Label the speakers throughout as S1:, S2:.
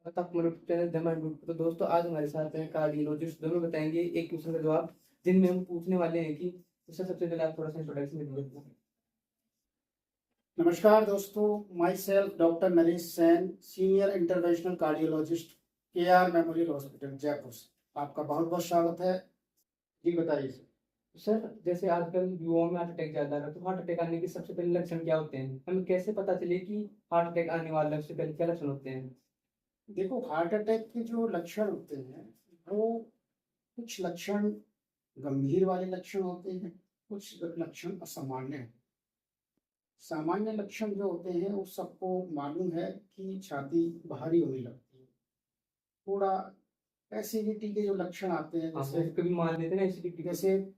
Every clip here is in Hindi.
S1: तब हमारे चैनल धर्मा ग्रुप। तो दोस्तों आज हमारे साथ हैं कार्डियोलॉजिस्ट, दोनों बताएंगे एक क्वेश्चन का जवाब, जिनमें हम पूछने वाले हैं कि उससे सबसे पहले आप थोड़ा सा इंट्रोडक्शन दीजिए।
S2: नमस्कार दोस्तों, myself doctor Naresh Sain, senior interventional cardiologist, K R Memorial Hospital Jaipur से आपका बहुत बहुत स्वागत है। जी बताइए
S1: सर, जैसे आजकल युवाओं में हार्ट अटैक ज्यादा है, तो हार्ट अटैक आने के सबसे पहले लक्षण क्या होते हैं? हमें कैसे पता चले कि हार्ट अटैक आने वाला है? सबसे पहले क्या लक्षण होते हैं?
S2: देखो, हार्ट अटैक के जो लक्षण होते हैं वो कुछ लक्षण गंभीर वाले लक्षण होते हैं, कुछ लक्षण असामान्य हैं। सामान्य लक्षण जो होते हैं वो सबको मालूम है कि छाती भारी होने लगती है, थोड़ा एसिडिटी के जो लक्षण आते हैं, जैसे
S1: कभी मान लेते हैं ना एसिडिटी,
S2: जैसे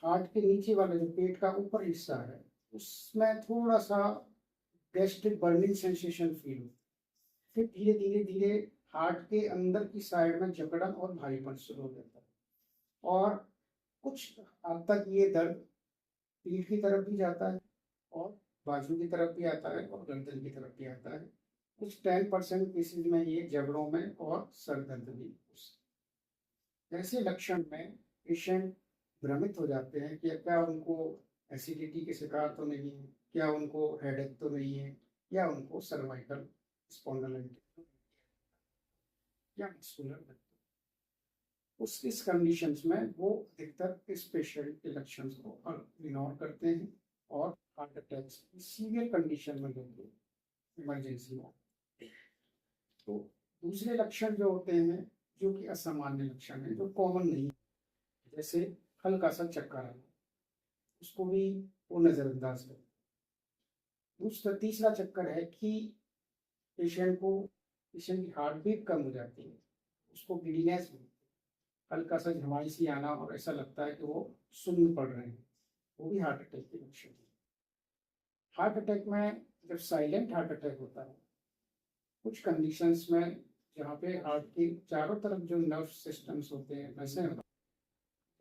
S2: हार्ट के नीचे वाला जो पेट का ऊपर हिस्सा है उसमें थोड़ा सा गैस्ट्रिक बर्निंग सेंसेशन फील हो, फिर धीरे धीरे धीरे हार्ट के अंदर की साइड में जकड़न और भारीपन शुरू हो जाता है, और कुछ हद तक ये दर्द पीठ की तरफ भी जाता है और बाजू की तरफ भी आता है और गर्दन की तरफ भी आता है। कुछ 10% केसेज में ये जबड़ों में और सर दर्द भी। ऐसे लक्षण में पेशेंट भ्रमित हो जाते हैं कि क्या उनको एसिडिटी के शिकार तो नहीं है, क्या उनको हेडेक तो नहीं है, या उनको सर्वाइकल स्पॉन्डिलाइटिस या मस्कुलर। उस इस कंडीशंस में वो अधिकतर इस पेशेंट के लक्षण को इग्नोर करते हैं और हार्ट अटैक सीवियर कंडीशन में लेके इमरजेंसी में। तो दूसरे लक्षण जो होते हैं जो कि असामान्य लक्षण है, जो कॉमन नहीं, जैसे हल्का सा चक्कर आना, उसको भी वो नज़रअंदाज करें। दूसरा तीसरा चक्कर है कि पेशेंट की हार्ट बीट कम हो जाती है, उसको गिडीनेस मिलती है, हल्का सा झमाई सी आना और ऐसा लगता है कि वो सुन्न पड़ रहे हैं, वो भी हार्ट अटैक के लक्षण है। हार्ट अटैक में जब साइलेंट हार्ट अटैक होता है, कुछ कंडीशंस में जहाँ पे हार्ट के चारों तरफ जो नर्व सिस्टम्स होते हैं वैसे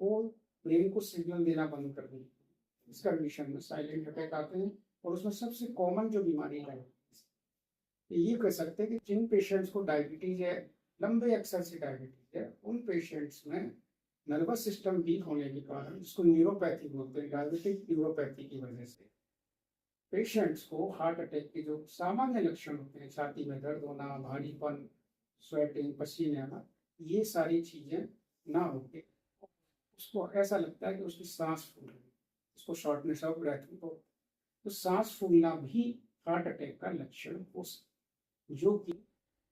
S2: वो ब्रेन को सिग्नल देना बंद कर देते हैं। इस कंडीशन में साइलेंट अटैक आते हैं, और उसमें सबसे कॉमन जो बीमारी है ये कह सकते हैं कि जिन पेशेंट्स को डायबिटीज है, लंबे अक्सर से डायबिटीज है, उन पेशेंट्स में नर्वस सिस्टम वीक होने के कारण, जिसको न्यूरोपैथी बोलते हैं, डायबिटिक न्यूरोपैथी की वजह से पेशेंट्स को हार्ट अटैक के जो सामान्य लक्षण होते हैं, छाती में दर्द होना, भारीपन, स्वेटिंग, पसीने आना, ये सारी चीजें ना होके उसको ऐसा लगता है कि उसकी सांस फूल रही है, उसको शॉर्टनेस ऑफ ब्रेथ हो, तो सांस फूलना भी हार्ट अटैक का लक्षण हो सकता है, जो कि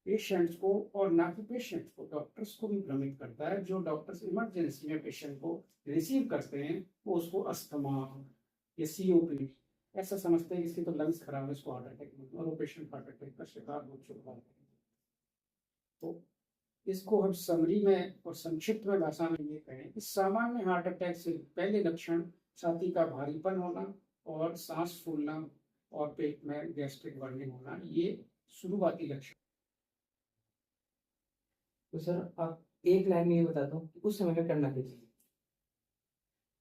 S2: पेशेंट्स को और ना कि पेशेंट्स को, डॉक्टर्स को भी भ्रमित करता है। जो डॉक्टर्स इमरजेंसी में पेशेंट को रिसीव करते हैं वो उसको अस्थमा या सीओपीडी ऐसा समझते हैं, इसकी तो लंग्स खराब है, इसको हार्ट अटैक नहीं, और वो पेशेंट हार्ट अटैक का शिकार हो चुका है। तो इसको हम समरी में और संक्षिप्त में भाषा में ये कहें कि सामान्य हार्ट अटैक से पहले लक्षण छाती का भारीपन होना और सांस फूलना और पेट में गैस्ट्रिक बर्निंग होना, ये शुरुआती लक्षण।
S1: तो सर आप एक लाइन में ये बता दो कि उस समय में करना क्या चाहिए?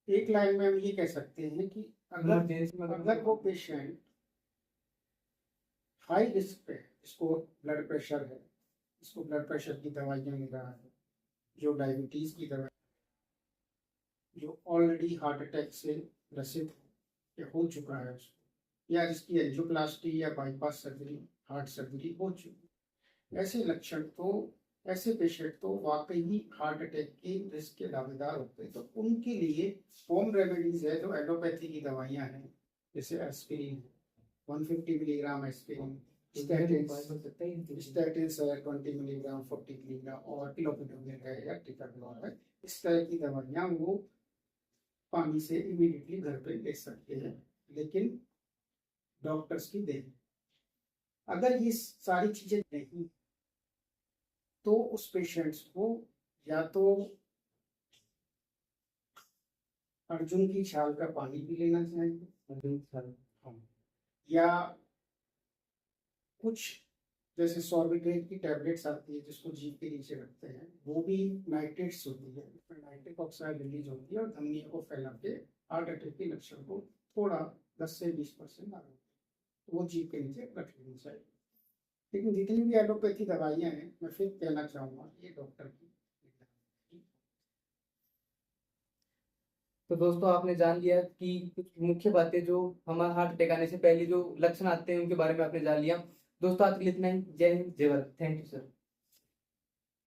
S2: एक लाइन में हम ये कह सकते हैं कि अगर वो पेशेंट हाई रिस्क पे, इसको ब्लड प्रेशर है, इसको ब्लड प्रेशर की दवाइयाँ ले रहा है, जो डायबिटीज की दवाई, जो ऑलरेडी हार्ट अटैक से ग्रसित या हो चुका है उसको, या जिसकी एंजियोप्लास्टी या बाईपास सर्जरी, हार्ट सर्जरी हो चुकी है, ऐसे पेशेंट तो वाकई ही हार्ट अटैक के रिस्क के दावेदार होते हैं। तो उनके लिए होम रेमेडीज है, जो एलोपैथी की दवाइयाँ हैं, जैसे एस्पिरिन 150 मिलीग्राम एस्पिरिन, स्टैटिन्स है 20 मिलीग्राम, 40 मिलीग्राम, और क्लोपिडोग्रेल है या टिकाग्लोर है, इस तरह की दवाइयाँ वो पानी से इमीडिएटली घर पे ले सकते हैं, लेकिन डॉक्टर्स की देख। अगर ये सारी चीजें नहीं तो उस पेशेंट्स को या तो अर्जुन की छाल का पानी भी लेना चाहिए, अर्जुन की छाल, हाँ, या कुछ जैसे सॉर्बिट्रेट की टैबलेट्स आती है जिसको जीभ के नीचे रखते हैं, वो भी नाइट्रेट्स होती है, नाइट्रिक ऑक्साइड रिलीज होती है और धमनियों को फैला के हार्ट अटैक के लक्षण को थोड़ा 10 से 20% आगे, तो वो जीभ के नीचे रख लेनी चाहिए। लेकिन जितनी भी एलोपैथी दवाइयाँ हैं, मैं फिर कहना चाहूँगा ये डॉक्टर की।
S1: तो दोस्तों आपने जान लिया कि कुछ मुख्य बातें जो हमारा हार्ट अटैक आने से पहले जो लक्षण आते हैं उनके बारे में आपने जान लिया। दोस्तों आज के लिए इतना ही। जय हिंद, जय भारत। Thank you sir.